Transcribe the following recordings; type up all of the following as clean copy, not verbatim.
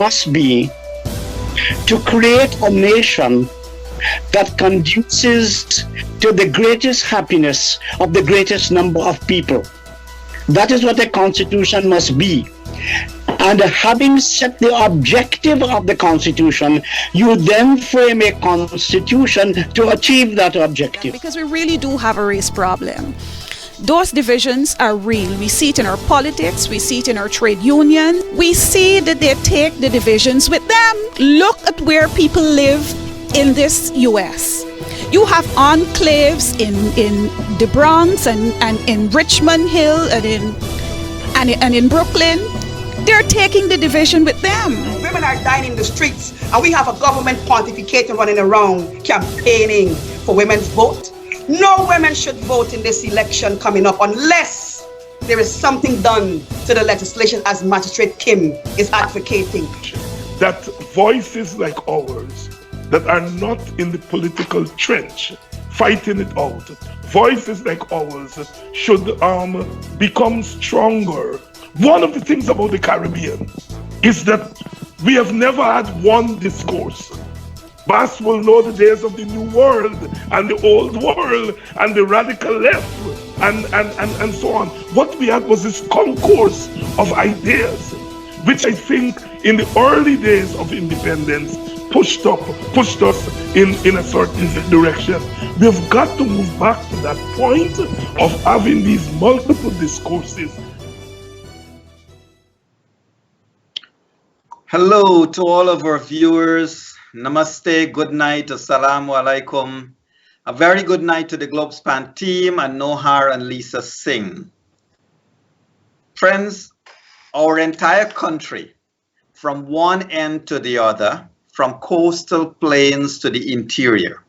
must be to create a nation that conduces to the greatest happiness of the greatest number of people. That is what a constitution must be. And having set the objective of the constitution, you then frame a constitution to achieve that objective. Because we really do have a race problem. Those divisions are real. We see it in our politics, we see it in our trade union. We see that they take the divisions with them. Look at where people live in this US. You have enclaves in the Bronx and in Richmond Hill and in Brooklyn. They're taking the division with them. Women are dying in the streets, and we have a government pontificating running around campaigning for women's vote. No women should vote in this election coming up unless there is something done to the legislation as Magistrate Kim is advocating. That voices like ours that are not in the political trench fighting it out, voices like ours should become stronger. One of the things about the Caribbean is that we have never had one discourse. Bass will know the days of the New World and the Old World and the radical left and so on. What we had was this concourse of ideas, which I think in the early days of independence pushed us in a certain direction. We have got to move back to that point of having these multiple discourses. Hello to all of our viewers. Namaste, good night, assalamu alaikum. A very good night to the Globespan team and Nohar and Lisa Singh. Friends, our entire country, from one end to the other, from coastal plains to the interior,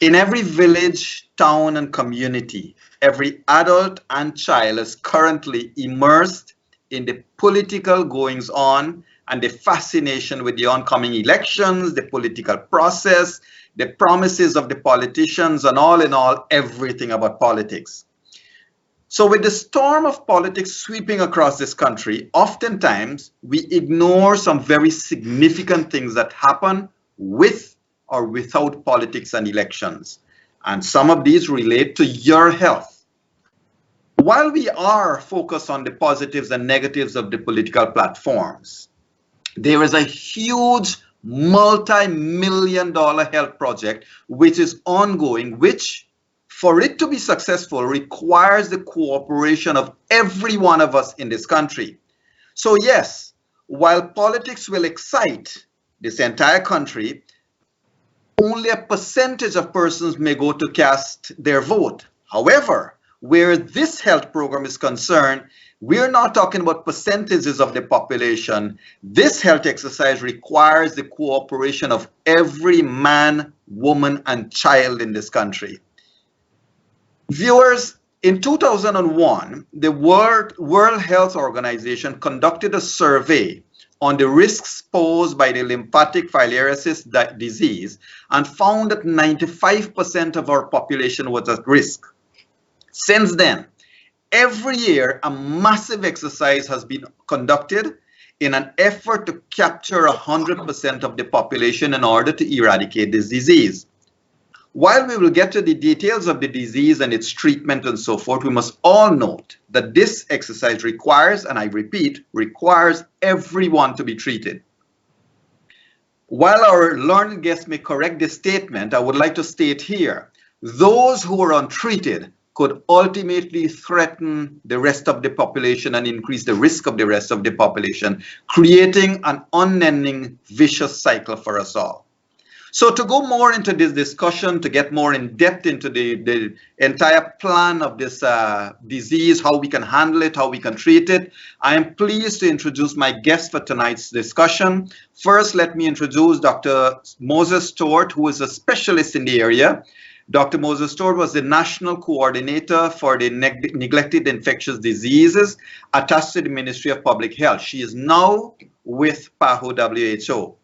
in every village, town, and community, every adult and child is currently immersed in the political goings-on and the fascination with the oncoming elections, the political process, the promises of the politicians, and all in all, everything about politics. So with the storm of politics sweeping across this country, oftentimes we ignore some very significant things that happen with or without politics and elections. And some of these relate to your health. While we are focused on the positives and negatives of the political platforms, there is a huge multi-million-dollar health project which is ongoing, which, for it to be successful, requires the cooperation of every one of us in this country. So yes, while politics will excite this entire country, only a percentage of persons may go to cast their vote. However, where this health program is concerned, we're not talking about percentages of the population. This health exercise requires the cooperation of every man, woman, and child in this country. Viewers, in 2001, the World Health Organization conducted a survey on the risks posed by the lymphatic filariasis disease and found that 95% of our population was at risk. Since then, every year, a massive exercise has been conducted in an effort to capture 100% of the population in order to eradicate this disease. While we will get to the details of the disease and its treatment and so forth, we must all note that this exercise requires, and I repeat, requires everyone to be treated. While our learned guests may correct this statement, I would like to state here, those who are untreated could ultimately threaten the rest of the population and increase the risk of the rest of the population, creating an unending vicious cycle for us all. So to go more into this discussion, to get more in depth into the entire plan of this disease, how we can handle it, how we can treat it, I am pleased to introduce my guest for tonight's discussion. First, let me introduce Dr. Moses-Stuart, who is a specialist in the area. Dr. Moses-Stuart was the national coordinator for the neglected infectious diseases attached to the Ministry of Public Health. She is now with PAHO WHO.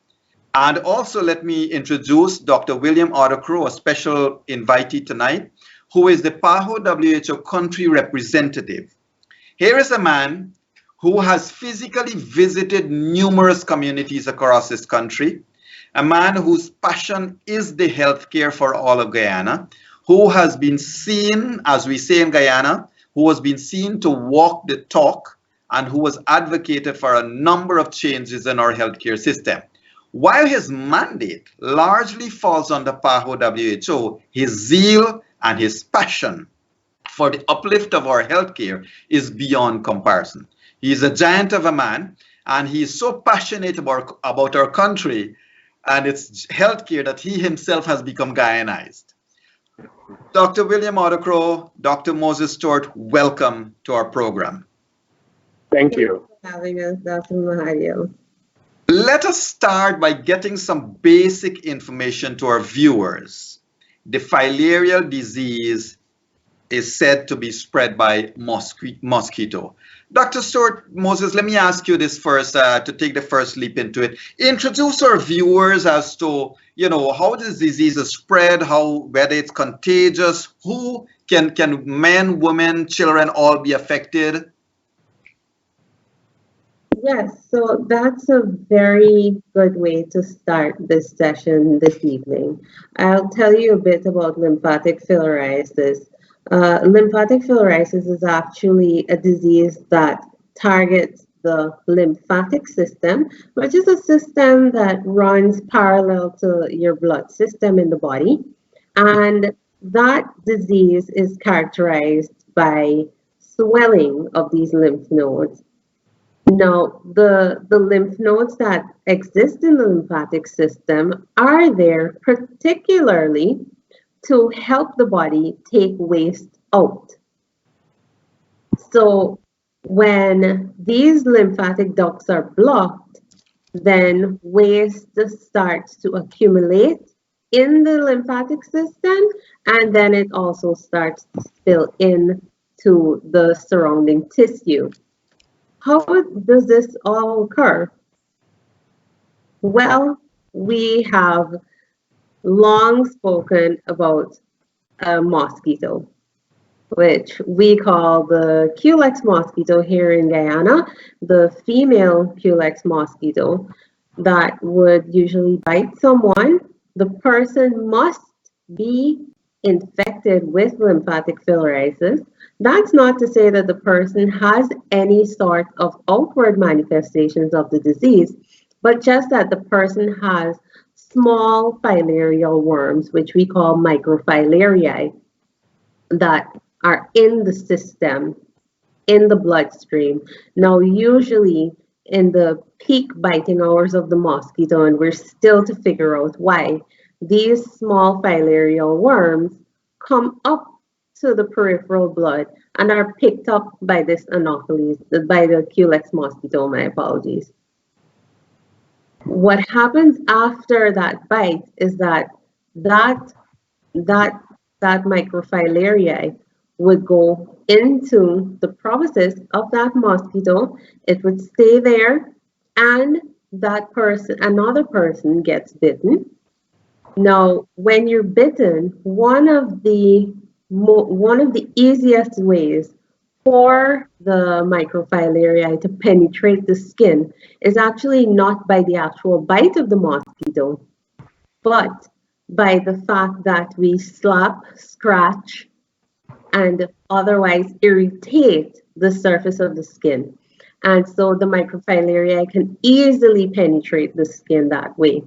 And also let me introduce Dr. William Adu-Krow, a special invitee tonight, who is the PAHO WHO country representative. Here is a man who has physically visited numerous communities across this country, a man whose passion is the healthcare for all of Guyana, who has been seen, as we say in Guyana, who has been seen to walk the talk and who has advocated for a number of changes in our healthcare system. While his mandate largely falls on the PAHO WHO, his zeal and his passion for the uplift of our healthcare is beyond comparison. He is a giant of a man, and he is so passionate about our country and its healthcare that he himself has become Guyanized. Dr. William Adu-Krow, Dr. Moses-Stuart, welcome to our program. Thank you for having us, Dr. Mahadeo. Let us start by getting some basic information to our viewers. The filarial disease is said to be spread by mosquito. Dr. Stuart, Moses, let me ask you this first to take the first leap into it. Introduce our viewers as to, how this disease is spread, whether it's contagious, who can men, women, children all be affected? Yes, so that's a very good way to start this session this evening. I'll tell you a bit about lymphatic filariasis. Lymphatic filariasis is actually a disease that targets the lymphatic system, which is a system that runs parallel to your blood system in the body. And that disease is characterized by swelling of these lymph nodes. Now, the lymph nodes that exist in the lymphatic system are there particularly to help the body take waste out. So when these lymphatic ducts are blocked, then waste starts to accumulate in the lymphatic system, and then it also starts to spill into the surrounding tissue. How does this all occur? Well, we have long spoken about a mosquito, which we call the Culex mosquito here in Guyana, the female Culex mosquito that would usually bite someone. The person must be infected with lymphatic filariasis. That's not to say that the person has any sort of outward manifestations of the disease, but just that the person has small filarial worms, which we call microfilariae, that are in the system, in the bloodstream. Now, usually in the peak biting hours of the mosquito, and we're still to figure out why, these small filarial worms come up to the peripheral blood and are picked up by this Anopheles, by the Culex mosquito, my apologies. What happens after that bite is that microfilariae would go into the proboscis of that mosquito. It would stay there, and that person, another person, gets bitten. Now, when you're bitten, one of the easiest ways for the microfilariae to penetrate the skin is actually not by the actual bite of the mosquito, but by the fact that we slap, scratch, and otherwise irritate the surface of the skin. And so the microfilariae can easily penetrate the skin that way.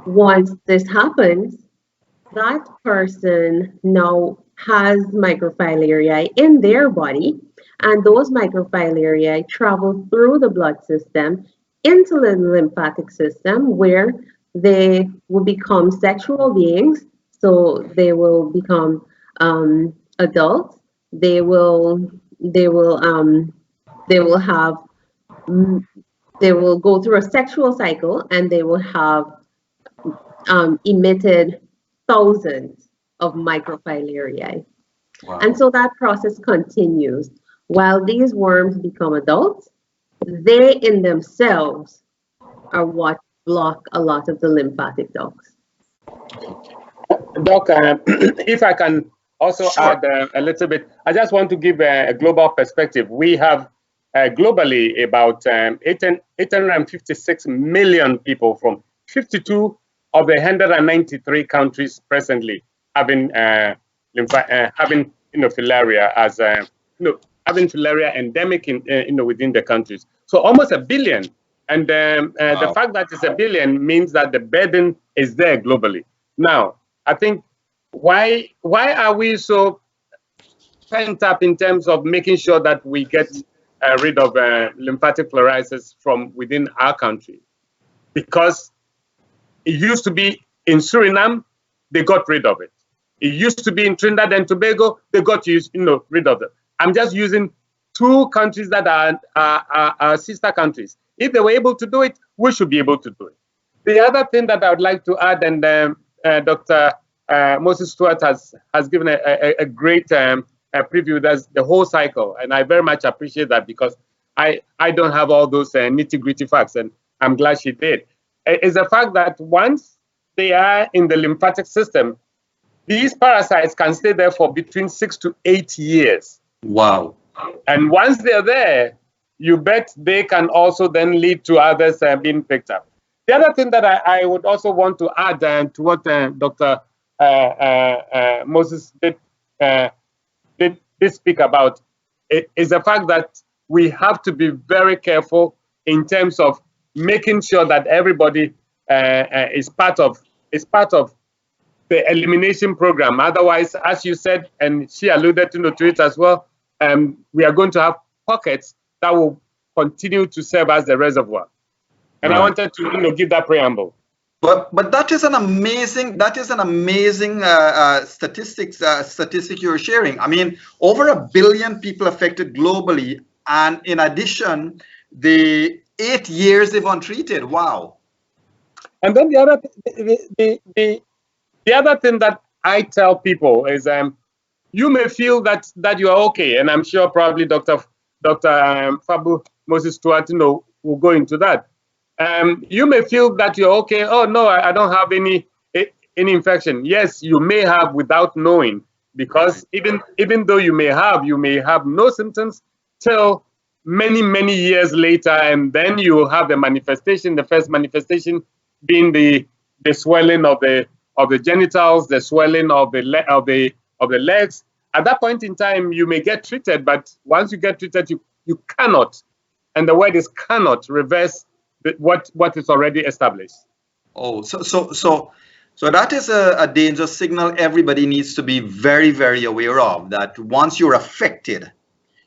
Once this happens, that person now has microfilariae in their body, and those microfilariae travel through the blood system into the lymphatic system, where they will become sexual beings. So they will become adults. They will go through a sexual cycle, and they will have emitted thousands of microfilariae. Wow. And so that process continues. While these worms become adults, they in themselves are what block a lot of the lymphatic ducts. Doc, if I can also add a little bit, I just want to give a global perspective. We have globally about 856 million people from 52 of the 193 countries presently having filaria as having filaria endemic in within the countries. So almost a billion. And the fact that it's a billion means that the burden is there globally. Now, I think why are we so pent up in terms of making sure that we get rid of lymphatic filariasis from within our country? Because it used to be in Suriname, they got rid of it. It used to be in Trinidad and Tobago, they got rid of it. I'm just using two countries that are sister countries. If they were able to do it, we should be able to do it. The other thing that I would like to add, and Dr. Moses-Stuart has given a great preview, that's the whole cycle, and I very much appreciate that because I don't have all those nitty-gritty facts, and I'm glad she did. It's the fact that once they are in the lymphatic system, these parasites can stay there for between 6 to 8 years. Wow. And once they're there, you bet they can also then lead to others being picked up. The other thing that I would also want to add to what Dr. Moses did speak about is the fact that we have to be very careful in terms of making sure that everybody is part of the elimination program. Otherwise, as you said, and she alluded to it as well, we are going to have pockets that will continue to serve as the reservoir. And I wanted to give that preamble. But that is an amazing statistic you're sharing. I mean, over 1 billion people affected globally, and in addition, the 8 years they've untreated. Wow. And then the other thing that I tell people is, you may feel that you are okay, and I'm sure probably Dr. Fabu Moses-Stuart will go into that. You may feel that you're okay. Oh no, I don't have any infection. Yes, you may have without knowing, because even though you may have no symptoms till many years later, and then you have the manifestation. The first manifestation being the swelling of the genitals, the swelling of the legs. At that point in time, you may get treated, but once you get treated, you cannot, and the word is cannot, reverse what is already established. Oh, so that is a danger signal everybody needs to be very, very aware of, that once you're affected,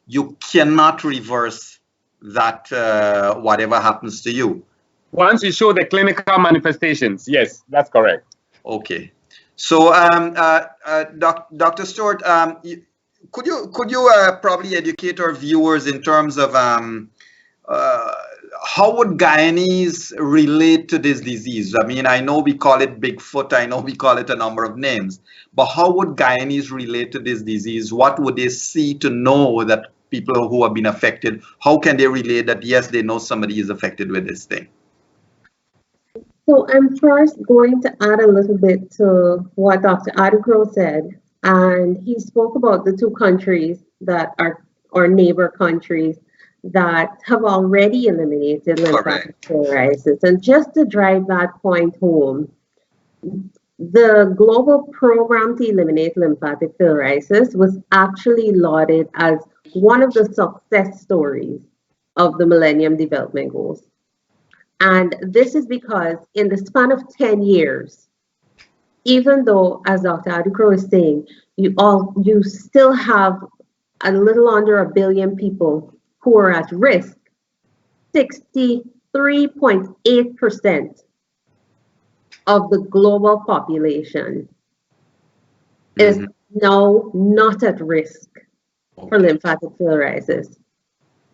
you cannot reverse that, whatever happens to you. Once you show the clinical manifestations, yes, that's correct. Okay. So, Dr. Stuart, could you probably educate our viewers in terms of how would Guyanese relate to this disease? I mean, I know we call it Bigfoot, I know we call it a number of names, but how would Guyanese relate to this disease? What would they see to know that people who have been affected, how can they relate that, yes, they know somebody is affected with this thing? So I'm first going to add a little bit to what Dr. Adu-Krow said, and he spoke about the two countries that are our neighbor countries that have already eliminated lymphatic filariasis. And just to drive that point home, the global program to eliminate lymphatic filariasis was actually lauded as one of the success stories of the Millennium Development Goals. And this is because in the span of 10 years, even though, as Dr. Adu-Krow is saying, you still have a little under 1 billion people who are at risk, 63.8% of the global population is now not at risk for lymphatic filariasis.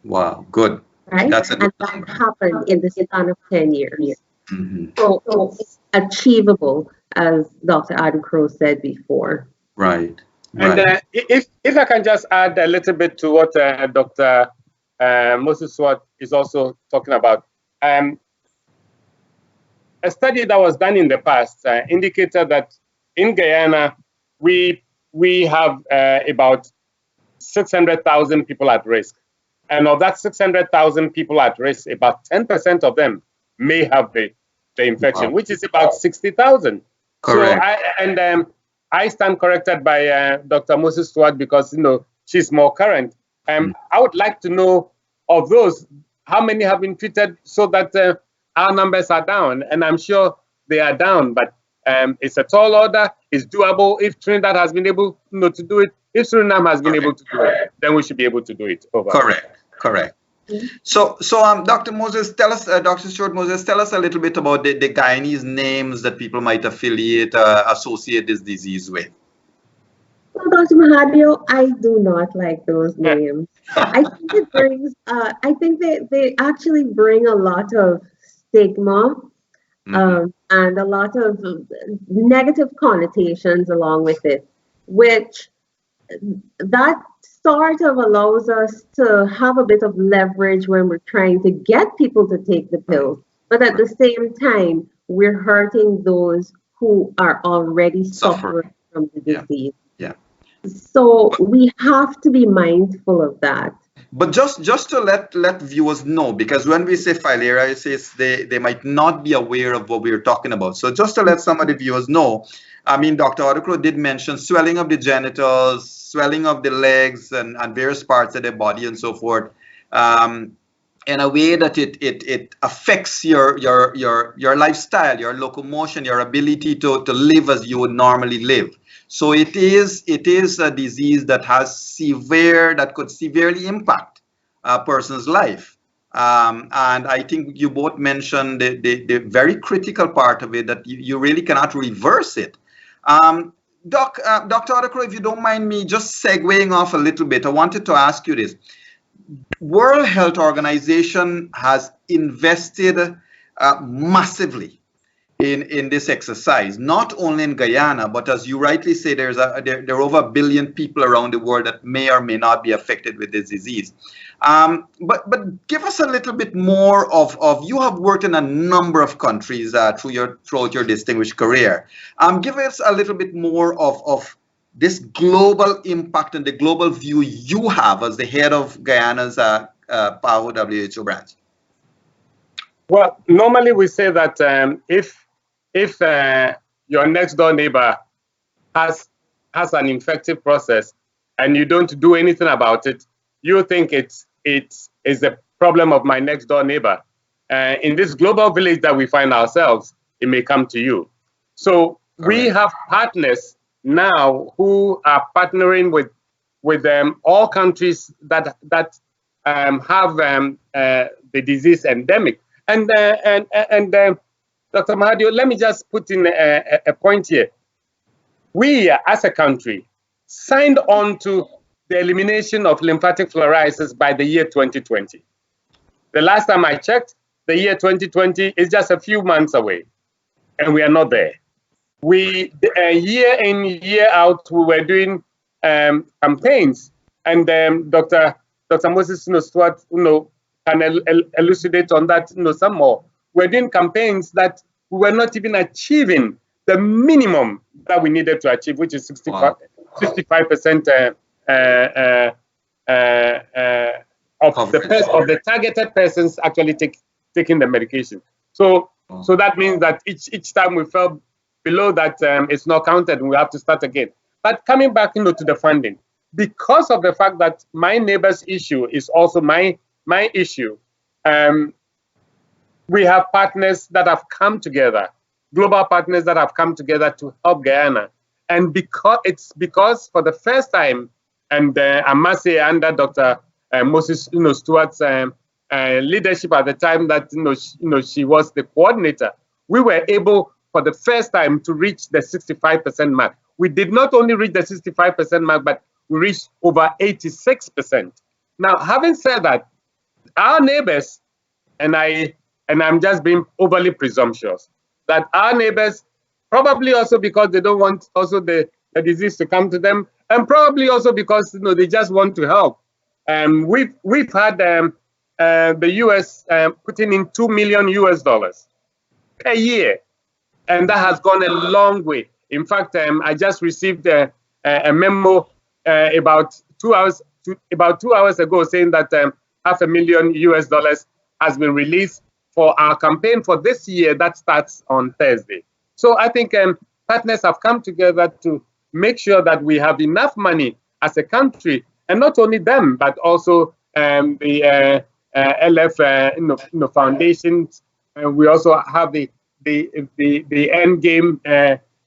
Wow, good. Right? That's a good and number. that happened in the span of 10 years. Mm-hmm. So it's achievable, as Dr. Adu-Krow said before. Right. And if I can just add a little bit to what Dr. Moses-Stuart is also talking about. A study that was done in the past indicated that in Guyana, we have about 600,000 people at risk. And of that 600,000 people at risk, about 10% of them may have the infection, which is about 60,000. Correct. So I stand corrected by Dr. Moses-Stuart because she's more current. I would like to know of those, how many have been treated so that our numbers are down, and I'm sure they are down, but it's a tall order, it's doable. If Trinidad has been able to do it, if Suriname has been able to do it, then we should be able to do it. Over. Correct. So Dr. Moses, tell us, Dr. Stuart Moses, tell us a little bit about the Guyanese names that people might associate this disease with. So, Dr. Mahadeo, I do not like those names. I think it brings, I think they actually bring a lot of stigma and a lot of negative connotations along with it, which that sort of allows us to have a bit of leverage when we're trying to get people to take the pills. But at the same time, we're hurting those who are already suffering from the disease. Yeah. So we have to be mindful of that. But just to let viewers know, because when we say filariasis, they might not be aware of what we're talking about. So just to let some of the viewers know, I mean, Dr. Adu-Krow did mention swelling of the genitals, swelling of the legs and various parts of the body and so forth, in a way that it affects your lifestyle, your locomotion, your ability to live as you would normally live. So it is a disease that could severely impact a person's life. And I think you both mentioned the very critical part of it, that you really cannot reverse it. Dr. Adu-Krow, if you don't mind me just segueing off a little bit, I wanted to ask you this. World Health Organization has invested massively in this exercise, not only in Guyana, but as you rightly say, there are over 1 billion people around the world that may or may not be affected with this disease. But give us a little bit more of you have worked in a number of countries throughout your distinguished career. Give us a little bit more of this global impact and the global view you have as the head of Guyana's PAHO WHO branch. Well, normally we say that if your next door neighbor has an infective process and you don't do anything about it, you think it is the problem of my next door neighbor. In this global village that we find ourselves, it may come to you. So we have partners now who are partnering with all countries that have the disease endemic. And Dr. Mahadeo, let me just put in a point here. We, as a country, signed on to the elimination of lymphatic filariasis by the year 2020. The last time I checked, the year 2020 is just a few months away, and we are not there. We, year in, year out, we were doing campaigns, and Dr. Moses-Stuart, can elucidate on that, some more. We're doing campaigns that we were not even achieving the minimum that we needed to achieve, which is 65% of the targeted persons actually taking the medication. So that means that each time we fell below that, it's not counted, and we have to start again. But coming back, to the funding, because of the fact that my neighbor's issue is also my issue, we have partners that have come together, global partners that have come together to help Guyana. And because for the first time, and I must say under Dr. Moses-Stuart's leadership at the time that she was the coordinator, we were able for the first time to reach the 65% mark. We did not only reach the 65% mark, but we reached over 86%. Now, having said that, our neighbors, and I'm just being overly presumptuous, that our neighbors, probably also because they don't want also the disease to come to them, and probably also because they just want to help. We've had the US putting in $2 million per year, and that has gone a long way. In fact, I just received a memo about 2 hours ago saying that $500,000 US has been released for our campaign for this year that starts on Thursday. So I think partners have come together to make sure that we have enough money as a country, and not only them, but also the LF foundations. We also have the end game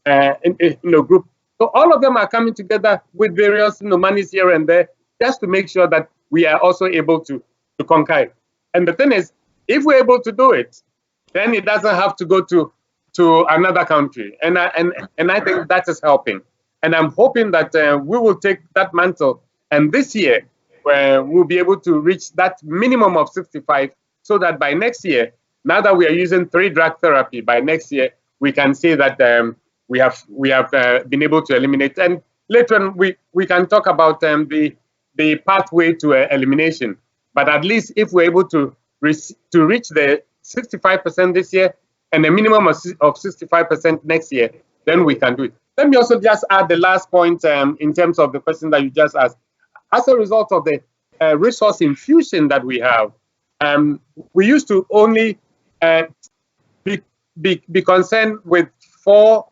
group. So all of them are coming together with various monies here and there, just to make sure that we are also able to conquer it. And the thing is, if we're able to do it, then it doesn't have to go to another country. And I think that is helping. And I'm hoping that we will take that mantle, and this year we'll be able to reach that minimum of 65, so that by next year, now that we are using 3-drug therapy, by next year we can say that we have been able to eliminate. And later on we can talk about the pathway to elimination. But at least if we're able to reach the 65% this year and a minimum of 65% next year, then we can do it. Let me also just add the last point in terms of the question that you just asked. As a result of the resource infusion that we have, we used to only be concerned with four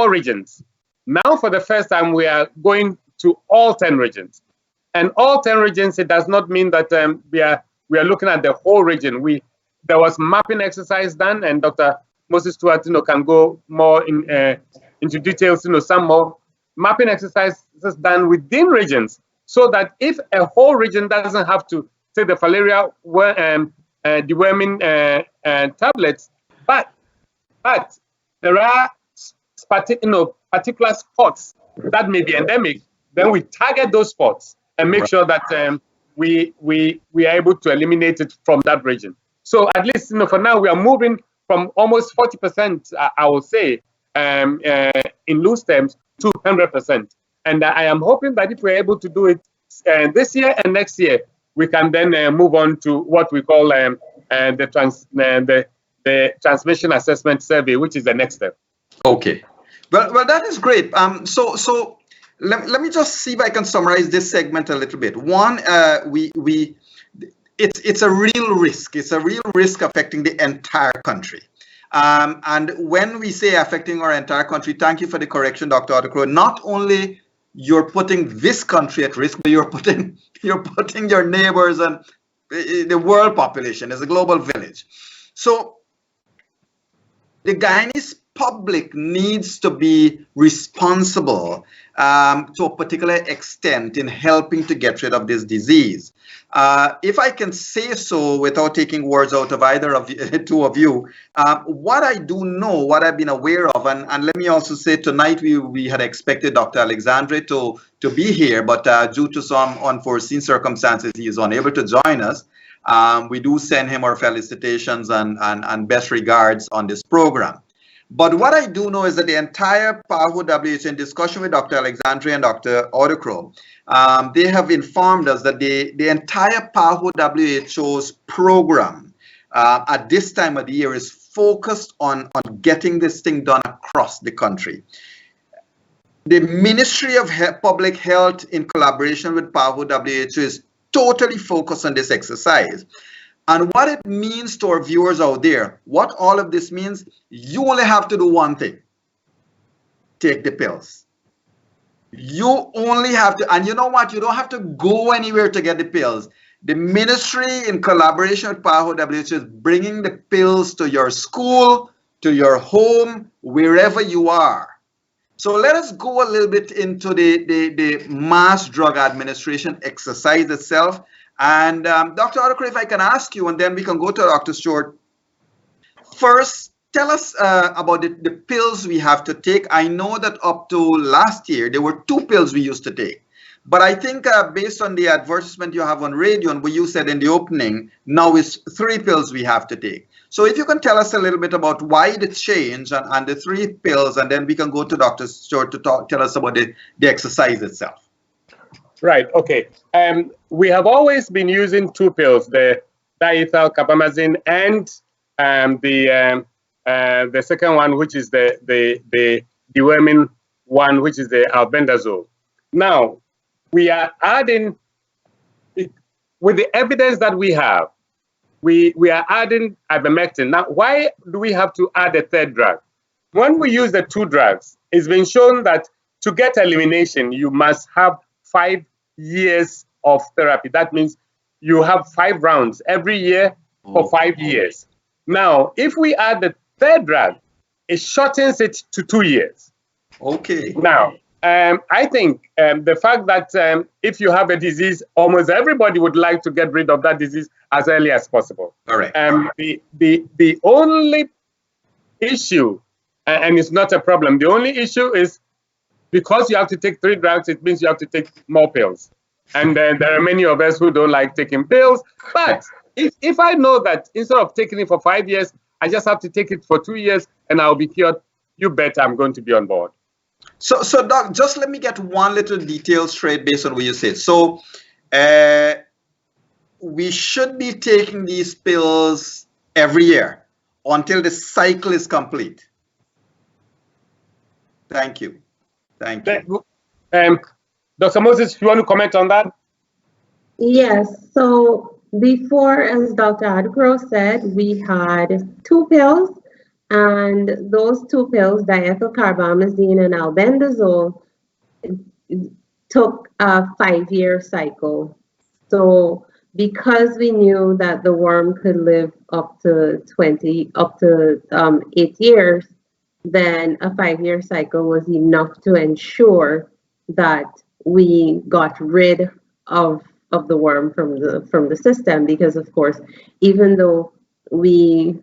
regions. Now, for the first time, we are going to all 10 regions. And all 10 regions, it does not mean that we are looking at the whole region. There was mapping exercise done, and Dr. Moses-Stuart can go more into details, some more mapping exercises done within regions, so that if a whole region doesn't have to take the Filaria deworming tablets, but there are particular spots that may be endemic, then we target those spots and make sure that we are able to eliminate it from that region. So at least for now, we are moving from almost 40%, I would say, in loose terms, to 100%. And I am hoping that if we're able to do it this year and next year, we can then move on to what we call the transmission assessment survey, which is the next step. Okay. Well, that is great. So let me just see if I can summarize this segment a little bit. One, it's a real risk. It's a real risk affecting the entire country. And when we say affecting our entire country, thank you for the correction, Dr. Adu-Krow. Not only you're putting this country at risk, but you're putting your neighbors and the world population as a global village. So the Guyanese public needs to be responsible to a particular extent in helping to get rid of this disease. If I can say so without taking words out of either of you, two of you, what I do know, what I've been aware of, and let me also say tonight we had expected Dr. Alexandre to be here, but due to some unforeseen circumstances, he is unable to join us. We do send him our felicitations and best regards on this program. But what I do know is that the entire PAHO WHO, in discussion with Dr. Alexandre and Dr. Adu-Krow, they have informed us that the entire PAHO WHO's program at this time of the year is focused on getting this thing done across the country. The Ministry of Public Health, in collaboration with PAHO WHO, is totally focused on this exercise. And what it means to our viewers out there, what all of this means, you only have to do one thing: take the pills. You only have to, and you know what? You don't have to go anywhere to get the pills. The ministry, in collaboration with PAHO WHO, is bringing the pills to your school, to your home, wherever you are. So let us go a little bit into the mass drug administration exercise itself. And Dr. Adu-Krow, if I can ask you, and then we can go to Dr. Stuart. First, tell us about the pills we have to take. I know that up to last year, there were 2 pills we used to take. But I think based on the advertisement you have on radio and what you said in the opening, now it's 3 pills we have to take. So if you can tell us a little bit about why the change and the 3 pills, and then we can go to Dr. Stuart to tell us about the exercise itself. Right, okay. We have always been using 2 pills, the diethyl carbamazine and the second one, which is the deworming one, which is the albendazole. Now, we are adding with the evidence that we have, we are adding ivermectin. Now, why do we have to add a third drug? When we use the two drugs, it's been shown that to get elimination, you must have 5 years of therapy. That means you have 5 rounds every year for 5 years. Now, if we add the third drug, it shortens it to 2 years. Okay. Now, I think the fact that if you have a disease, almost everybody would like to get rid of that disease as early as possible. Correct. The only issue, and it's not a problem, the only issue is because you have to take 3 drugs, it means you have to take more pills. And there are many of us who don't like taking pills. But if I know that instead of taking it for 5 years, I just have to take it for 2 years and I'll be cured, you bet I'm going to be on board. So Doc, just let me get one little detail straight based on what you said. So we should be taking these pills every year until the cycle is complete. Thank you. Thank you. Dr. Moses, you want to comment on that? Yes. So before, as Dr. Adu-Krow said, we had 2 pills, and those 2 pills, diethylcarbamazine and albendazole, took a 5-year cycle. So because we knew that the worm could live up to 8 years, then a 5-year cycle was enough to ensure that we got rid of the worm from the system. Because of course, even though we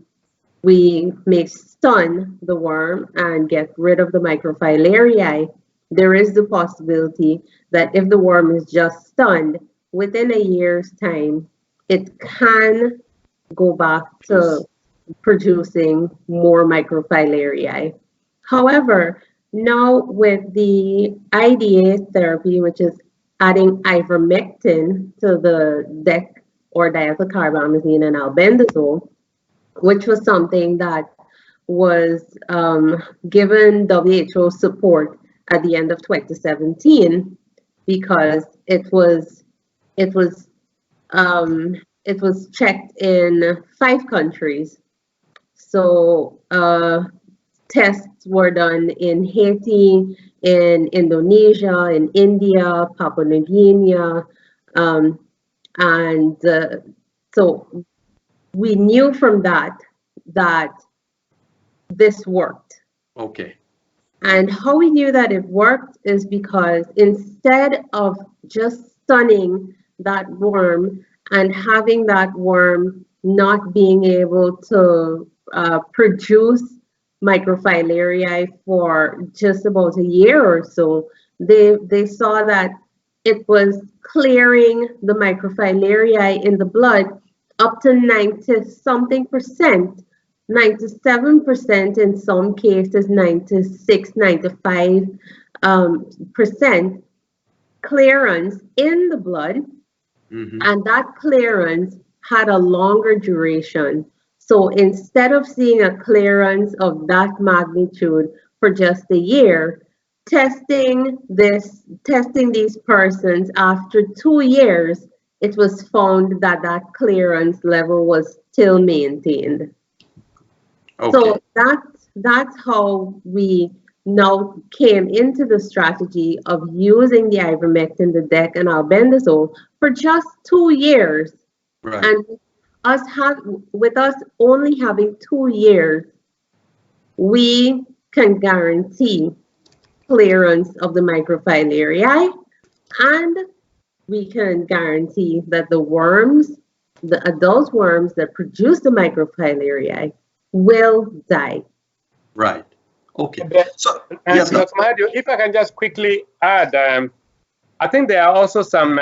may stun the worm and get rid of the microfilariae, there is the possibility that if the worm is just stunned, within a year's time, it can go back to producing more microfilariae. However, now with the IDA therapy, which is adding ivermectin to the DEC, or diethylcarbamazine and albendazole, which was something that was given WHO support at the end of 2017, because it was checked in 5 countries. So tests were done in Haiti, in Indonesia, in India, Papua New Guinea, and so we knew from that this worked. Okay. And how we knew that it worked is because instead of just stunning that worm and having that worm not being able to produce microfilariae for just about a year or so, they saw that it was clearing the microfilariae in the blood up to 90-something%, 97% in some cases, 95% clearance in the blood. Mm-hmm. And that clearance had a longer duration. So instead of seeing a clearance of that magnitude for just a year, testing these persons after 2 years, it was found that that clearance level was still maintained. Okay. So that's how we now came into the strategy of using the ivermectin, the DEC, and albendazole for just 2 years. Right. And with us only having 2 years, we can guarantee clearance of the microfilariae, and we can guarantee that the worms, the adult worms that produce the microfilariae, will die. Right. Okay. So, yes, Dr. Mahadeo, if I can just quickly add, I think there are also some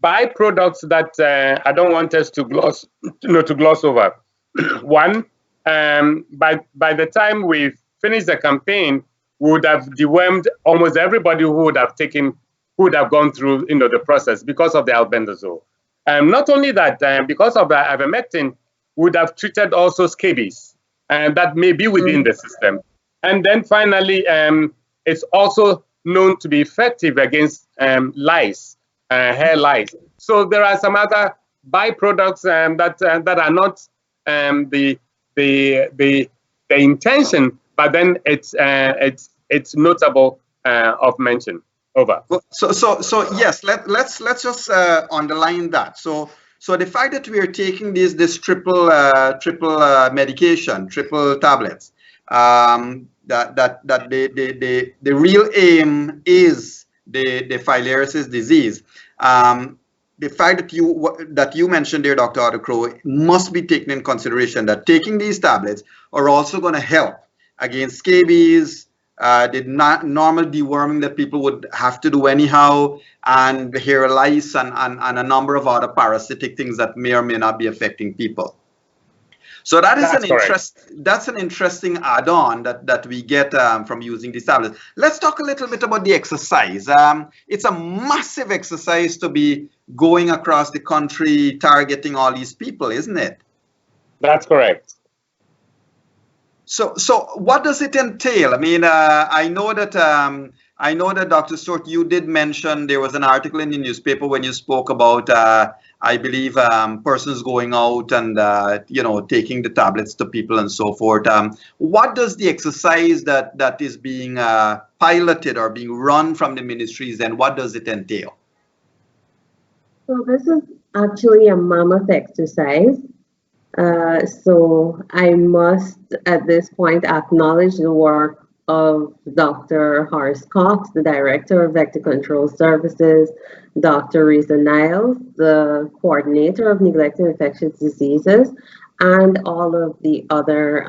byproducts that I don't want us to gloss over. One, by the time we finish the campaign, we would have dewormed almost everybody who would have gone through the process because of the albendazole. Not only that, because of the ivermectin, we would have treated also scabies, and that may be within the system. And then finally, it's also known to be effective against lice, hair lice. So there are some other byproducts that are not the intention, but then it's notable of mention. Over. So yes, let's just underline that. So the fact that we are taking this triple medication, triple tablets, that the real aim is the filariasis disease. The fact that you mentioned there, Dr. Adu-Krow, must be taken in consideration, that taking these tablets are also going to help against scabies, the normal deworming that people would have to do anyhow, and the hair lice, and a number of other parasitic things that may or may not be affecting people. So that's an interesting add-on that we get from using these tablets. Let's talk a little bit about the exercise. It's a massive exercise to be going across the country targeting all these people, isn't it? That's correct. So what does it entail? I mean, I know that Dr. Stuart, you did mention there was an article in the newspaper when you spoke about, I believe, persons going out and taking the tablets to people and so forth. What does the exercise that is being piloted or being run from the ministries, and what does it entail? So this is actually a mammoth exercise. So I must at this point acknowledge the work of Dr. Horace Cox, the Director of Vector Control Services, Dr. Risa Niles, the Coordinator of Neglected Infectious Diseases, and all of the other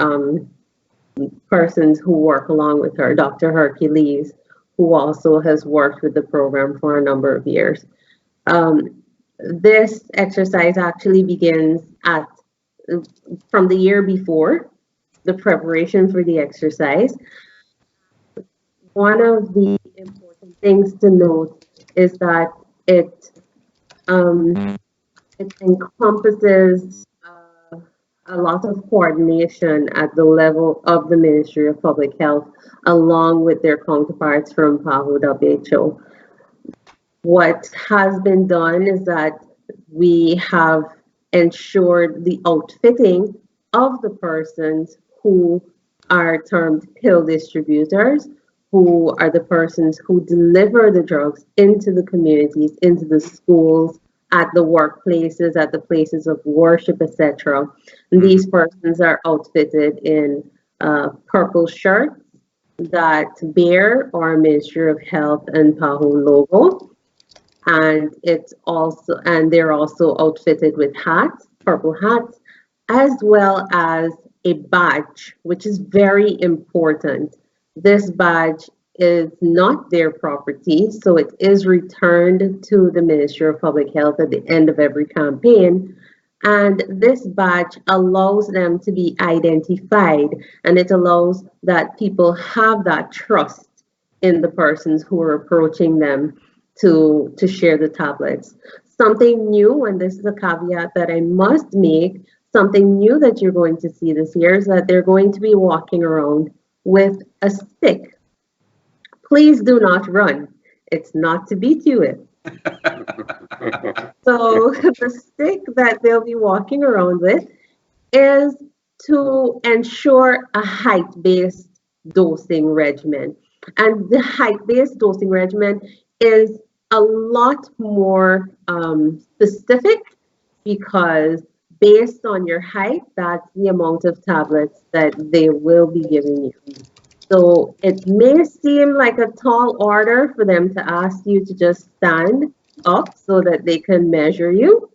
persons who work along with her, Dr. Hercules, who also has worked with the program for a number of years. This exercise actually begins from the year before, the preparation for the exercise. One of the important things to note is that it encompasses a lot of coordination at the level of the Ministry of Public Health, along with their counterparts from PAHO WHO. What has been done is that we have ensured the outfitting of the persons who are termed pill distributors, who are the persons who deliver the drugs into the communities, into the schools, at the workplaces, at the places of worship, etc. These persons are outfitted in purple shirts that bear our Ministry of Health and PAHO logo. And they're also outfitted with hats, purple hats, as well as a badge, which is very important. This badge is not their property, so it is returned to the Ministry of Public Health at the end of every campaign. And this badge allows them to be identified, and it allows that people have that trust in the persons who are approaching them to share the tablets. Something new, and this is a caveat that I must make, something new that you're going to see this year is that they're going to be walking around with a stick. Please do not run. It's not to beat you with. So the stick that they'll be walking around with is to ensure a height-based dosing regimen. And the height-based dosing regimen is a lot more specific, because based on your height, that's the amount of tablets that they will be giving you. So it may seem like a tall order for them to ask you to just stand up so that they can measure you,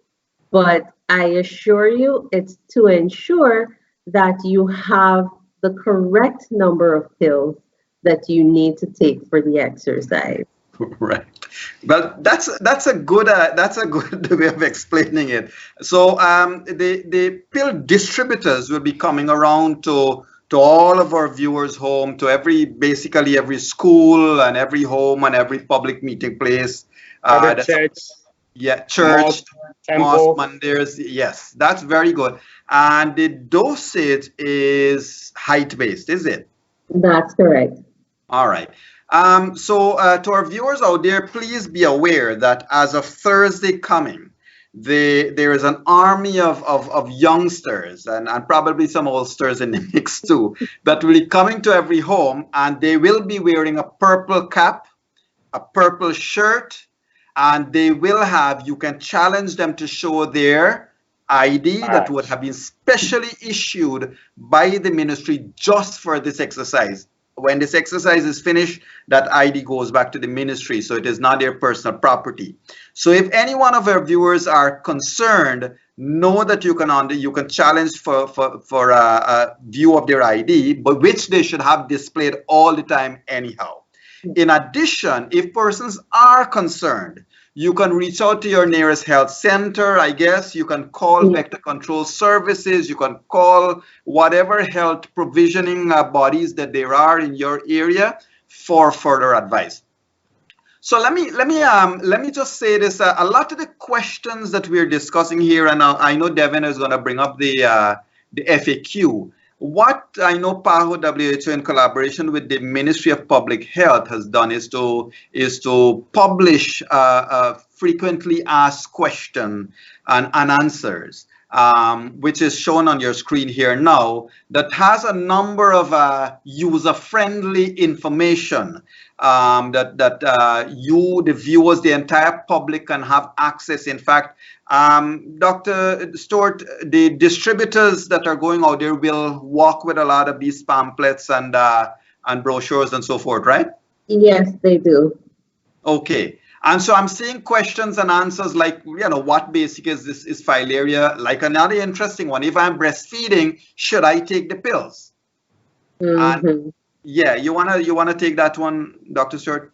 but I assure you it's to ensure that you have the correct number of pills that you need to take for the exercise. Right. Well, that's a good way of explaining it. So the pill distributors will be coming around to all of our viewers' home, to basically every school and every home and every public meeting place. Every church. Yeah, church, mosque, mandirs. Yes, that's very good. And the dosage is height-based, is it? That's correct. All right. To our viewers out there, please be aware that as of Thursday coming, there is an army of youngsters and probably some oldsters in the mix too that will be coming to every home, and they will be wearing a purple cap, a purple shirt, and they will have, you can challenge them to show their ID that would have been specially issued by the ministry just for this exercise. When this exercise is finished, that ID goes back to the ministry, so it is not their personal property. So if any one of our viewers are concerned, know that you can challenge for a view of their ID, but which they should have displayed all the time anyhow. In addition, if persons are concerned, you can reach out to your nearest health center, I guess. You can call Vector Control Services. You can call whatever health provisioning bodies that there are in your area for further advice. So let me just say this. A lot of the questions that we're discussing here, and I know Devin is going to bring up the FAQ. What I know PAHO WHO in collaboration with the Ministry of Public Health has done is to publish frequently asked question and answers, which is shown on your screen here now, that has a number of user-friendly information that you, the viewers, the entire public can have access. In fact, Dr. Stuart, the distributors that are going out there will walk with a lot of these pamphlets and brochures and so forth, right? Yes, they do. Okay. And so I'm seeing questions and answers like, what basic is this? Is filaria? Like another interesting one. If I'm breastfeeding, should I take the pills? And yeah, you wanna take that one, Dr. Stuart?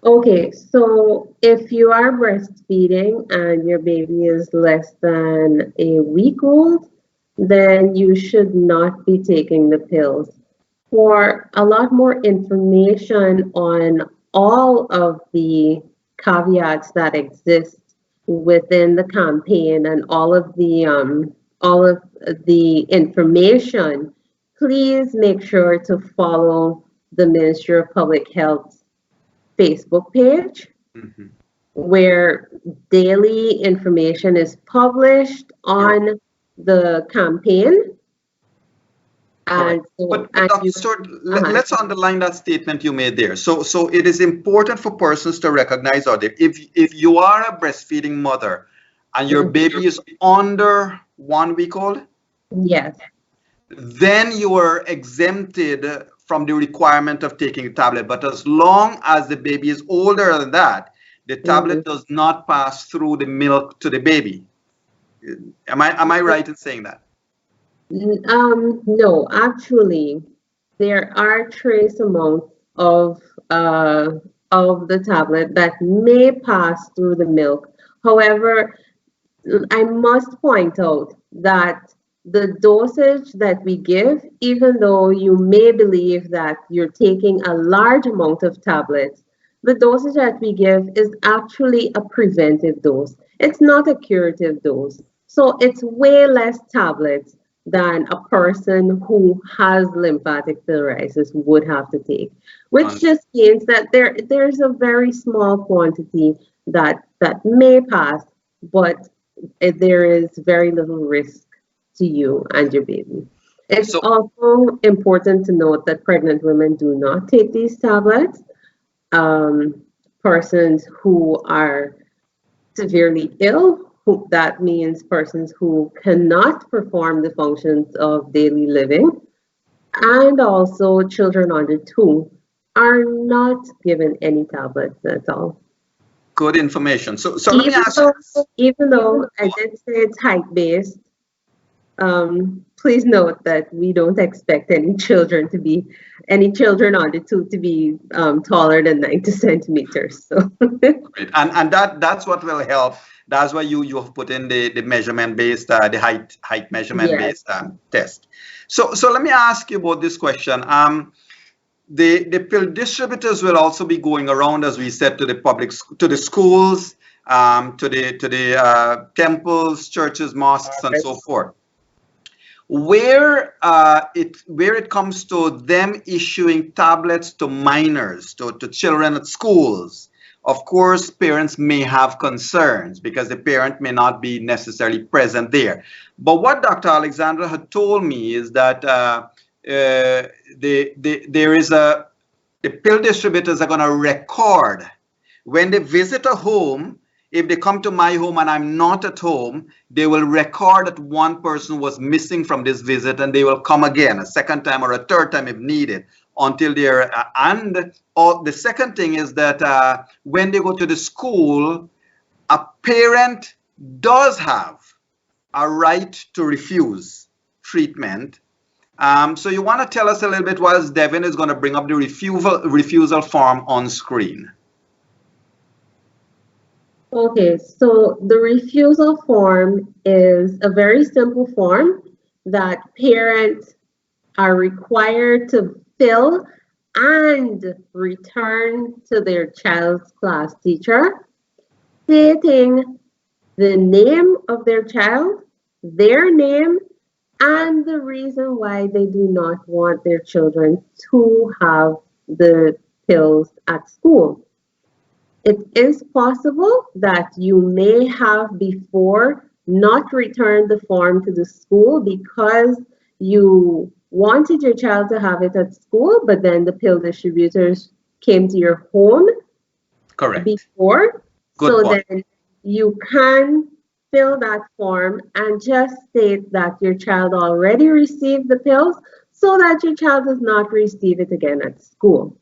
Okay, so if you are breastfeeding and your baby is less than a week old, then you should not be taking the pills. For a lot more information on all of the caveats that exist within the campaign and all of the information, please make sure to follow the Ministry of Public Health's Facebook page, where daily information is published on the campaign. And but Dr. Stuart, let's underline that statement you made there. So it is important for persons to recognize out there, if you are a breastfeeding mother and your baby is under 1 week old, yes, then you are exempted from the requirement of taking a tablet. But as long as the baby is older than that, the tablet does not pass through the milk to the baby. Am I right in saying that? No, actually, there are trace amounts of the tablet that may pass through the milk. However, I must point out that the dosage that we give, even though you may believe that you're taking a large amount of tablets, the dosage that we give is actually a preventive dose. It's not a curative dose. So it's way less tablets than a person who has lymphatic filariasis would have to take, which just means that there's a very small quantity that may pass, but there is very little risk to you and your baby. It's also important to note that pregnant women do not take these tablets. Persons who are severely ill, that means persons who cannot perform the functions of daily living, and also children under 2 are not given any tablets at all. Good information. So let me ask you. Even though I did say it's height-based, please note that we don't expect any children under 2 to be taller than 90 centimeters. So. and that's what will help. That's why you have put in the measurement-based, the height measurement-based test. So let me ask you about this question. The pill distributors will also be going around, as we said, to the schools, to the temples, churches, mosques, and so forth. where it comes to them issuing tablets to minors, to children at schools, of course, parents may have concerns because the parent may not be necessarily present there. But what Dr. Alexandra had told me is that the pill distributors are going to record when they visit a home. If they come to my home and I'm not at home, they will record that one person was missing from this visit, and they will come again a second time or a third time if needed until they're the second thing is that when they go to the school, a parent does have a right to refuse treatment. So you want to tell us a little bit whilst Devin is going to bring up the refusal form on screen. Okay, so the refusal form is a very simple form that parents are required to fill and return to their child's class teacher, stating the name of their child, their name, and the reason why they do not want their children to have the pills at school. It is possible that you may have before not returned the form to the school because you wanted your child to have it at school, but then the pill distributors came to your home. Correct. Before. Good point. Then you can fill that form and just state that your child already received the pills so that your child does not receive it again at school.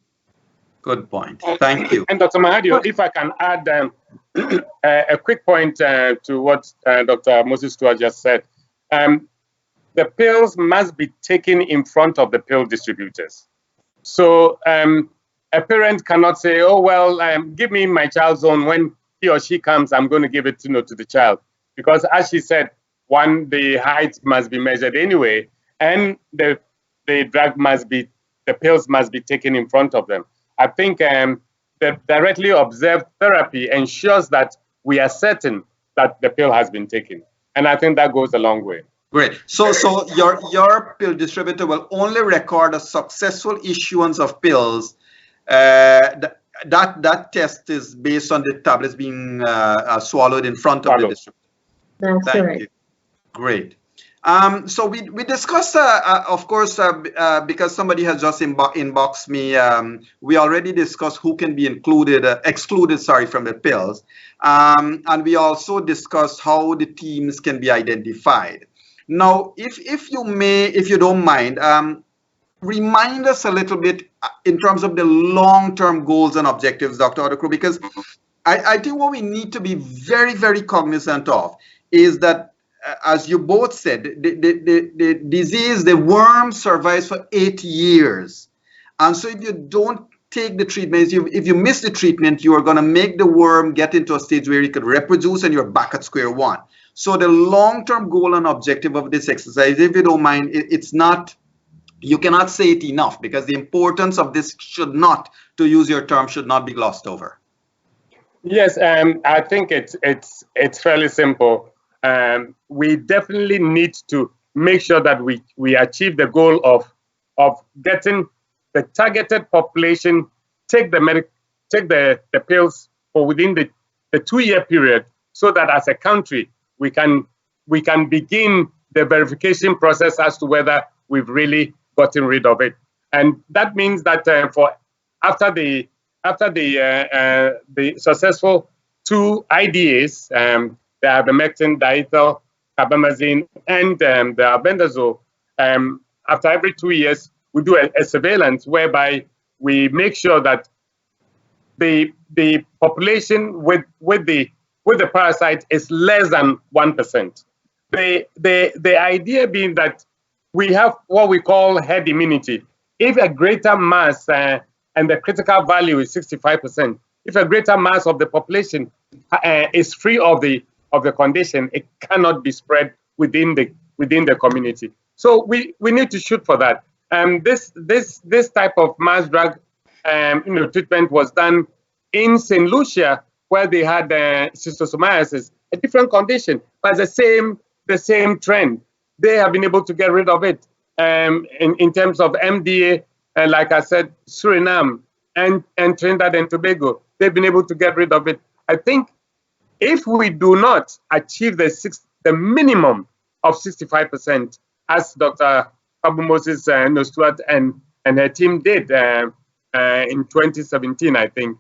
Good point. Thank you. And Dr. Mahadeo, if I can add a quick point to what Dr. Moses-Stuart just said. The pills must be taken in front of the pill distributors. So a parent cannot say, oh, well, give me my child's own. When he or she comes, I'm going to give it to the child. Because as she said, one, the height must be measured anyway, and the pills must be taken in front of them. I think the directly observed therapy ensures that we are certain that the pill has been taken. And I think that goes a long way. Great. So your pill distributor will only record a successful issuance of pills. That test is based on the tablets being swallowed in front of the distributor. That's correct. You. Great. So we discussed, of course, because somebody has just inboxed me, we already discussed who can be excluded, from the pills. And we also discussed how the teams can be identified. Now, if you don't mind, remind us a little bit in terms of the long-term goals and objectives, Dr. Adu-Krow, because I think what we need to be very, very cognizant of is that, as you both said, the disease, the worm survives for 8 years. And so if you don't take the treatment, if you miss the treatment, you are going to make the worm get into a stage where it could reproduce and you're back at square one. So the long-term goal and objective of this exercise, if you don't mind, you cannot say it enough, because the importance of this should not, to use your term, should not be glossed over. Yes, I think it's fairly simple. We definitely need to make sure that we achieve the goal of getting the targeted population take the pills for within the 2-year period, so that as a country we can begin the verification process as to whether we've really gotten rid of it. And that means that after the successful 2 IDAs, the ivermectin, diethyl carbamazine, and the albendazole, after every 2 years, we do a surveillance whereby we make sure that the population with the parasite is less than 1%. The idea being that we have what we call herd immunity. If a greater mass, and the critical value is 65%, if a greater mass of the population is free of the condition, it cannot be spread within the community. So we need to shoot for that. This type of mass drug treatment was done in St. Lucia, where they had schistosomiasis, a different condition, but the same trend. they have been able to get rid of it. In terms of MDA, and like I said, Suriname and Trinidad and Tobago, they've been able to get rid of it. I think if we do not achieve the minimum of 65%, as Dr. Fabu Moses-Stuart and her team did in 2017, I think,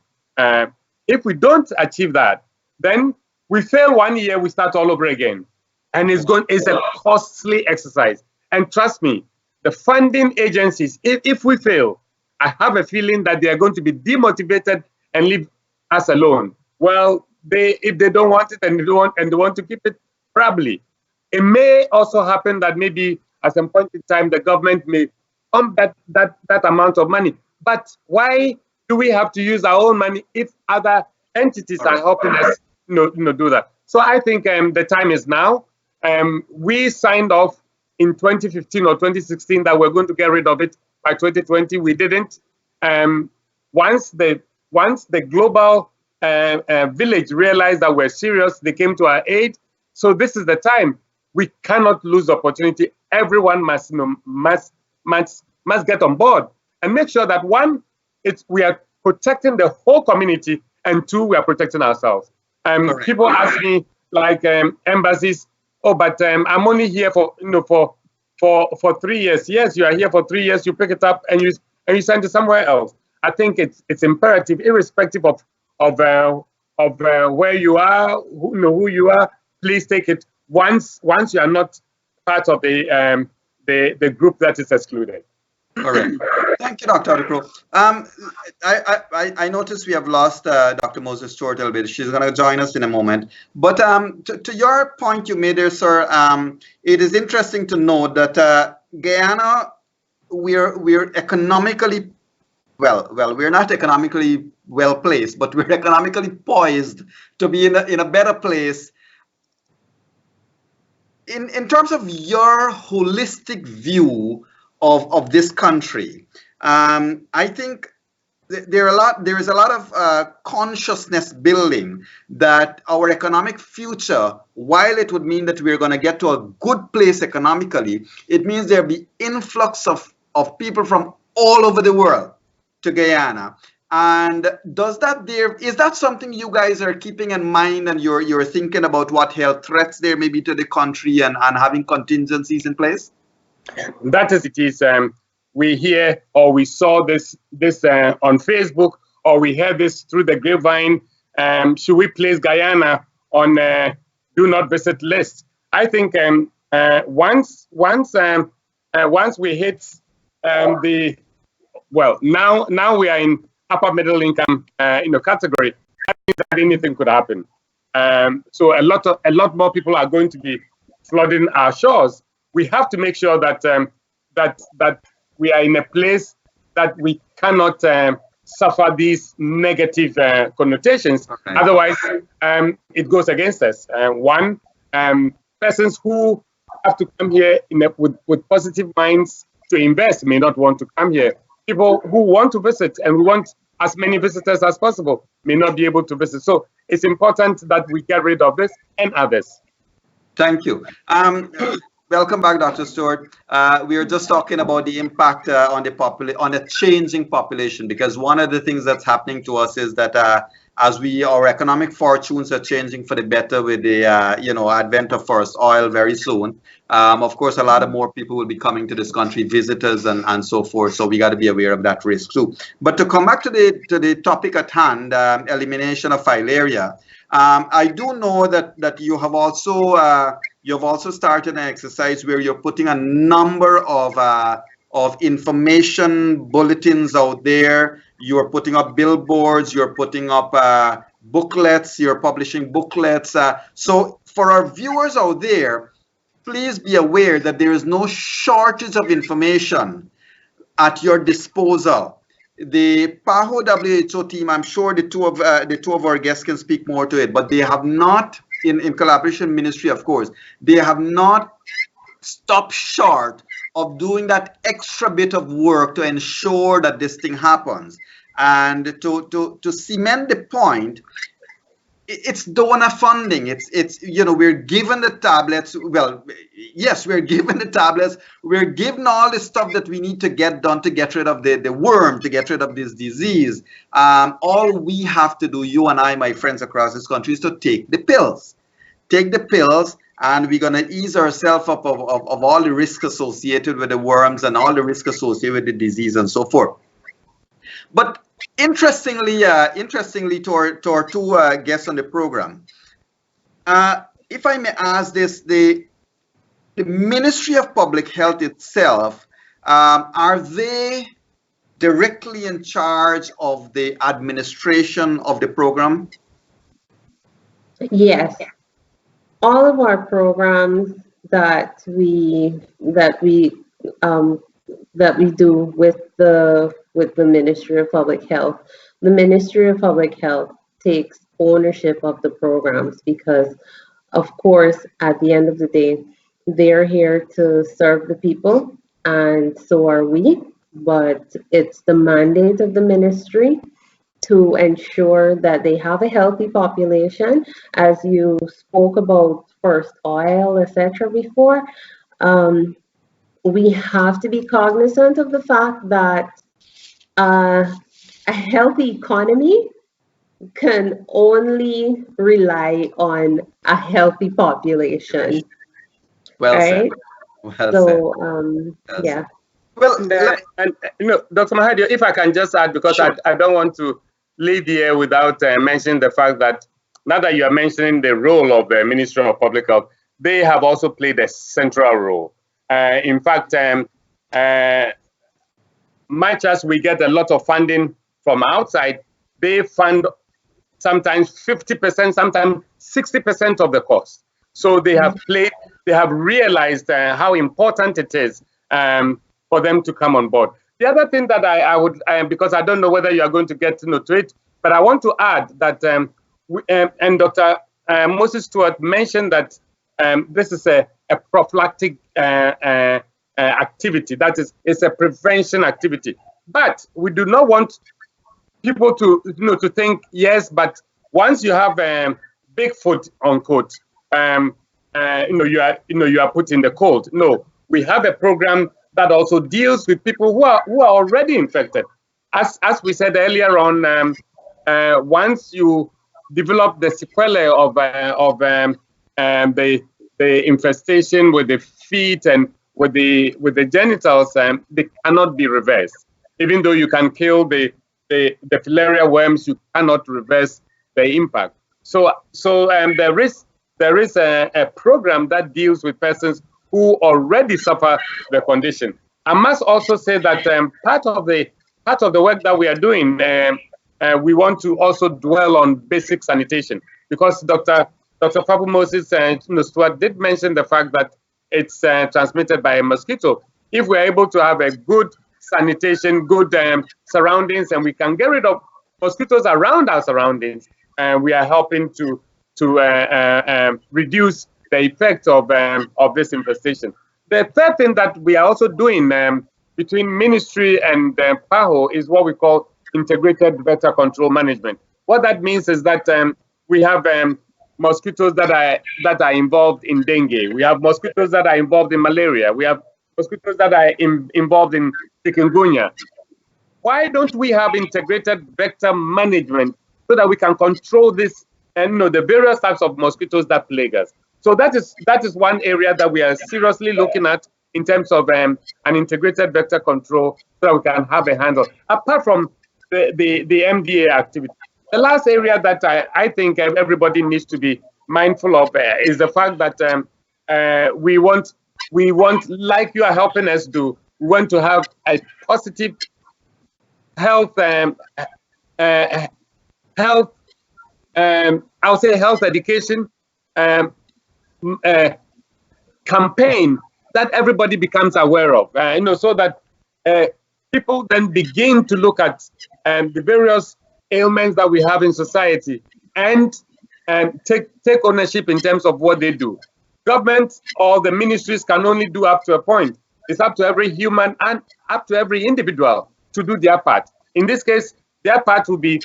if we don't achieve that, then we fail 1 year, we start all over again. And it's a costly exercise. And trust me, the funding agencies, if we fail, I have a feeling that they are going to be demotivated and leave us alone. Well, if they don't want it and they want to keep it, probably. It may also happen that maybe at some point in time the government may pump that amount of money. But why do we have to use our own money if other entities are helping us do that? So I think the time is now. We signed off in 2015 or 2016 that we're going to get rid of it by 2020. We didn't. Once the global village realized that we're serious, they came to our aid. So this is the time. We cannot lose the opportunity. Everyone must get on board and make sure that one, we are protecting the whole community, and two, we are protecting ourselves. People ask me, like embassies, oh, but I'm only here for 3 years. Yes, you are here for 3 years. You pick it up and you send it somewhere else. I think it's imperative, irrespective of where you are, who you are. Please take it once you are not part of the group that is excluded. Correct. Thank you, Dr. Adu-Krow. I noticed we have lost Dr. Moses-Stuart a little bit. She's going to join us in a moment. But to your point you made there, sir, it is interesting to note that Guyana, we're economically, we're not economically well placed, but we're economically poised to be in a better place. In terms of your holistic view of this country, I think there is a lot of consciousness building that our economic future, while it would mean that we're going to get to a good place economically, it means there'll be influx of people from all over the world to Guyana. And is that something you guys are keeping in mind, and you're thinking about what health threats there may be to the country and having contingencies in place? That is, it is. We hear or we saw this on Facebook, or we heard this through the grapevine. Should we place Guyana on do not visit list? I think once we hit now we are in upper middle income category. I think that anything could happen. So a lot more people are going to be flooding our shores. We have to make sure that that we are in a place that we cannot suffer these negative connotations. Okay. Otherwise, it goes against us. Persons who have to come here with positive minds to invest may not want to come here. People who want to visit, and we want as many visitors as possible, may not be able to visit. So it's important that we get rid of this and others. Thank you. Welcome back, Dr. Stuart. We were just talking about the impact on the changing population, because one of the things that's happening to us is that as our economic fortunes are changing for the better with the advent of first oil very soon. Of course, a lot of more people will be coming to this country, visitors and so forth. So we got to be aware of that risk too. But to come back to the topic at hand, elimination of filaria. I do know that you have also started an exercise where you're putting a number of information bulletins out there. You're putting up billboards, you're putting up booklets, you're publishing booklets. So for our viewers out there, please be aware that there is no shortage of information at your disposal. The PAHO WHO team, I'm sure the two of our guests can speak more to it, but they have not, in collaboration ministry, of course, they have not stopped short of doing that extra bit of work to ensure that this thing happens. And to cement the point, it's donor funding. It's we're given the tablets. Well, yes, we're given the tablets. We're given all the stuff that we need to get done to get rid of the worm, to get rid of this disease. All we have to do, you and I, my friends across this country, is to take the pills. Take the pills, and we're gonna ease ourselves up of all the risks associated with the worms and all the risks associated with the disease and so forth. But interestingly, to our two guests on the program, if I may ask this, the Ministry of Public Health itself, are they directly in charge of the administration of the program? Yes, all of our programs that we do with the Ministry of Public Health, the Ministry of Public Health takes ownership of the programs because, of course, at the end of the day, they're here to serve the people, and so are we. But it's the mandate of the ministry to ensure that they have a healthy population. As you spoke about first oil, etc. before, we have to be cognizant of the fact that a healthy economy can only rely on a healthy population. Well right? said. So, yeah. Well, and Dr. Mahadeo, if I can just add, because sure. I don't want to leave here without mentioning the fact that now that you are mentioning the role of the Ministry of Public Health, they have also played a central role. In fact, much as we get a lot of funding from outside, they fund sometimes 50%, sometimes 60% of the cost. So they have realized how important it is for them to come on board. The other thing that I would, because I don't know whether you are going to get to it, but I want to add that, and Dr. Moses-Stuart mentioned that this is a prophylactic activity. That is, it's a prevention activity. But we do not want people to, to think, yes, but once you have Bigfoot, unquote, you are put in the cold. No, we have a program that also deals with people who are already infected. As we said earlier on, once you develop the sequelae of the infestation with the feet and with the genitals, they cannot be reversed. Even though you can kill the filaria worms, you cannot reverse the impact. So there is a program that deals with persons who already suffer the condition. I must also say that part of the work that we are doing, we want to also dwell on basic sanitation, because Dr. Fabu Moses-Stuart did mention the fact that it's transmitted by a mosquito. If we're able to have a good sanitation, good surroundings, and we can get rid of mosquitoes around our surroundings, we are helping to reduce the effect of this infestation. The third thing that we are also doing between ministry and PAHO is what we call integrated vector control management. What that means is that we have mosquitoes that are involved in dengue. We have mosquitoes that are involved in malaria. We have mosquitoes that are involved in chikungunya. Why don't we have integrated vector management so that we can control this and the various types of mosquitoes that plague us? So that is one area that we are seriously looking at in terms of an integrated vector control, so that we can have a handle. Apart from the MDA activity, the last area that I think everybody needs to be mindful of is the fact that we want, like you are helping us do, we want to have a positive health I'll say health education campaign that everybody becomes aware of, so that people then begin to look at the various ailments that we have in society and take ownership in terms of what they do. Government or the ministries can only do up to a point. It's up to every human and up to every individual to do their part. In this case, their part will be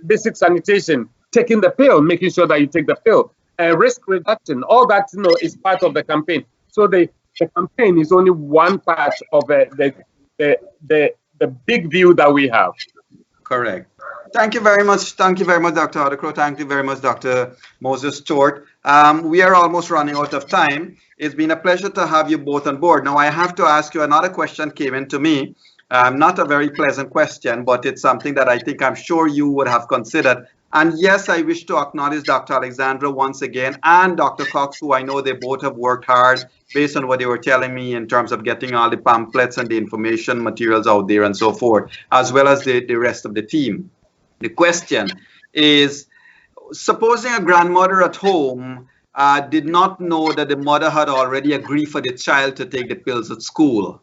basic sanitation, taking the pill, making sure that you take the pill. Risk reduction, all that is part of the campaign. So the campaign is only one part of the big view that we have. Correct. Thank you very much. Thank you very much, Dr. Adu-Krow. Thank you very much, Dr. Moses-Stuart. We are almost running out of time. It's been a pleasure to have you both on board. Now, I have to ask you, another question came into me. Not a very pleasant question, but it's something that I think I'm sure you would have considered. And yes, I wish to acknowledge Dr. Alexandra once again and Dr. Cox, who I know they both have worked hard based on what they were telling me in terms of getting all the pamphlets and the information materials out there and so forth, as well as the rest of the team. The question is, supposing a grandmother at home did not know that the mother had already agreed for the child to take the pills at school.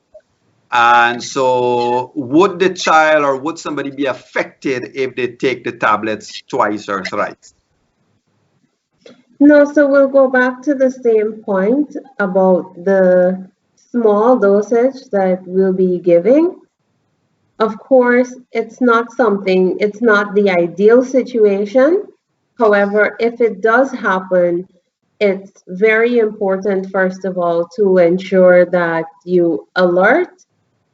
And so would the child or would somebody be affected if they take the tablets twice or thrice? No, so we'll go back to the same point about the small dosage that we'll be giving. Of course, it's not the ideal situation. However, if it does happen, it's very important, first of all, to ensure that you alert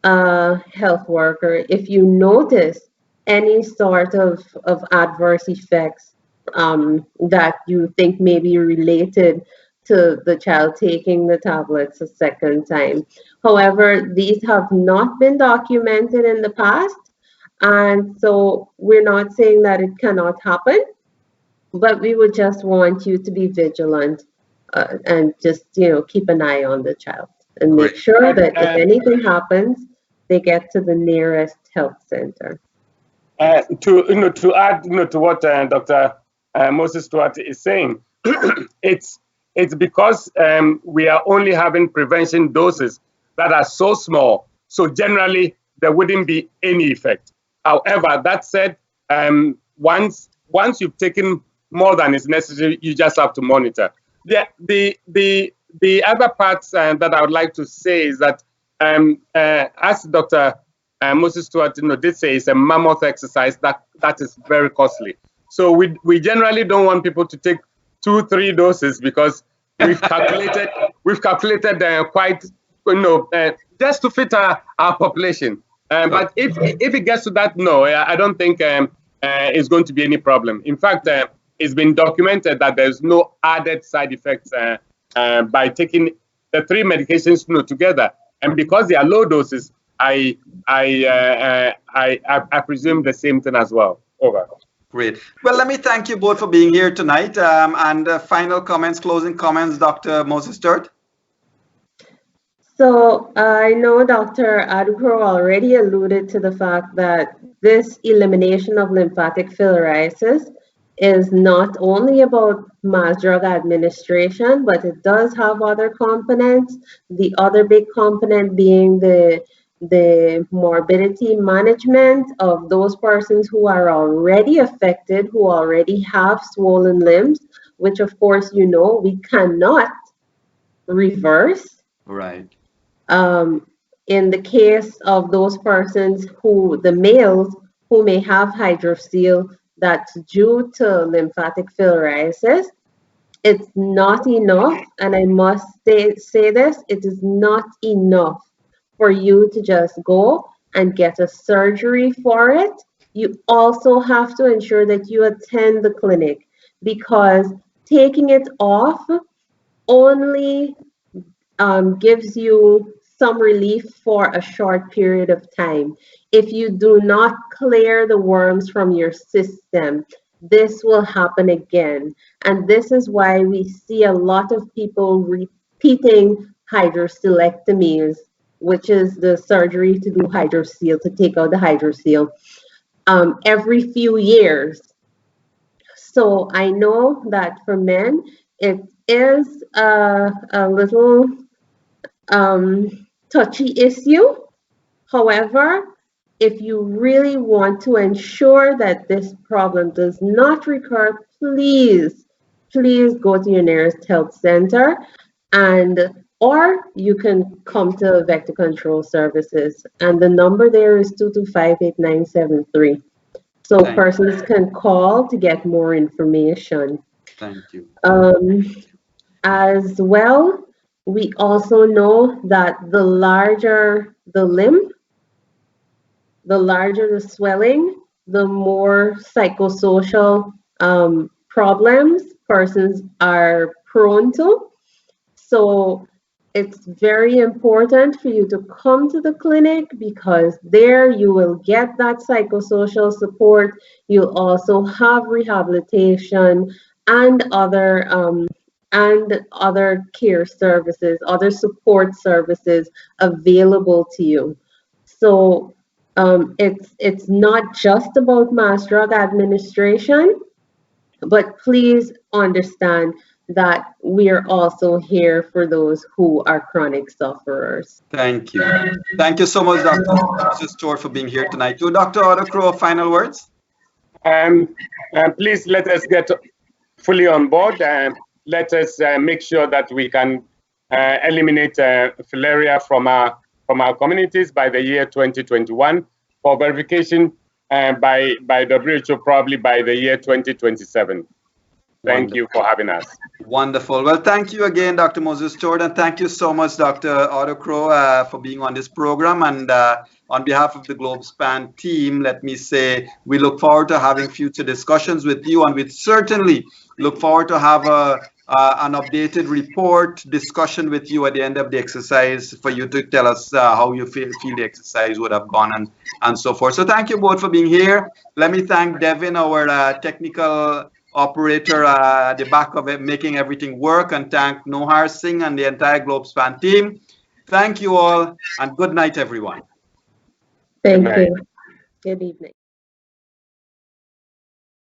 a health worker if you notice any sort of adverse effects that you think may be related to the child taking the tablets a second time. However, these have not been documented in the past, and so we're not saying that it cannot happen, but we would just want you to be vigilant and just keep an eye on the child and make sure that if anything happens, they get to the nearest health center. To add to what Dr. Moses-Stuart is saying, it's because we are only having prevention doses that are so small, so generally there wouldn't be any effect. However, that said, once you've taken more than is necessary, you just have to monitor. The other parts that I would like to say is that as Dr. Moses-Stuart did say, it's a mammoth exercise that is very costly. So we generally don't want people to take 2-3 doses because we've calculated quite just to fit our population. But if it gets to that, no, I don't think it's going to be any problem. In fact, it's been documented that there's no added side effects by taking the 3 medications together. And because they are low doses, I presume the same thing as well. Over. Great. Well, let me thank you both for being here tonight. And final comments, closing comments, Dr. Moses-Stuart. So I know Dr. Adu-Krow already alluded to the fact that this elimination of lymphatic filariasis is not only about mass drug administration, but it does have other components. The other big component being the morbidity management of those persons who are already affected, who already have swollen limbs, which of course, we cannot reverse. Right. In the case of those persons the males who may have hydrocele that's due to lymphatic filariasis, it's not enough, and I must say this, it is not enough for you to just go and get a surgery for it. You also have to ensure that you attend the clinic, because taking it off only gives you some relief for a short period of time. If you do not clear the worms from your system, this will happen again. And this is why we see a lot of people repeating hydrocelectomies, which is the surgery to do hydrocele, to take out the hydrocele, every few years. So I know that for men, it is a little touchy issue. However, if you really want to ensure that this problem does not recur, please go to your nearest health center, or you can come to Vector Control Services, and the number there is 225-8973. So Thank you. persons can call to get more information. Thank you. As well, we also know that the larger the limb, the larger the swelling, the more psychosocial problems persons are prone to. So it's very important for you to come to the clinic, because there you will get that psychosocial support. You'll also have rehabilitation and other care services, other support services available to you. So it's not just about mass drug administration, but please understand that we are also here for those who are chronic sufferers. Thank you. Thank you so much, Dr. Moses-Stuart, for being here tonight. To Dr. Adu-Krow, final words? Please let us get fully on board. Let us make sure that we can eliminate filaria from our communities by the year 2021, for verification by WHO probably by the year 2027. Thank you for having us. Wonderful. Well, thank you again, Dr. Moses-Stuart, and thank you so much, Dr. Adu-Krow, for being on this program. And on behalf of the GlobeSpan team, let me say we look forward to having future discussions with you, and we certainly look forward to have an updated report discussion with you at the end of the exercise, for you to tell us how you feel the exercise would have gone and so forth. So thank you both for being here. Let me thank Devin, our technical operator at the back of it, making everything work, and thank Nohar Singh and the entire GlobeSpan team. Thank you all, and good night, everyone. Thank you. Good evening.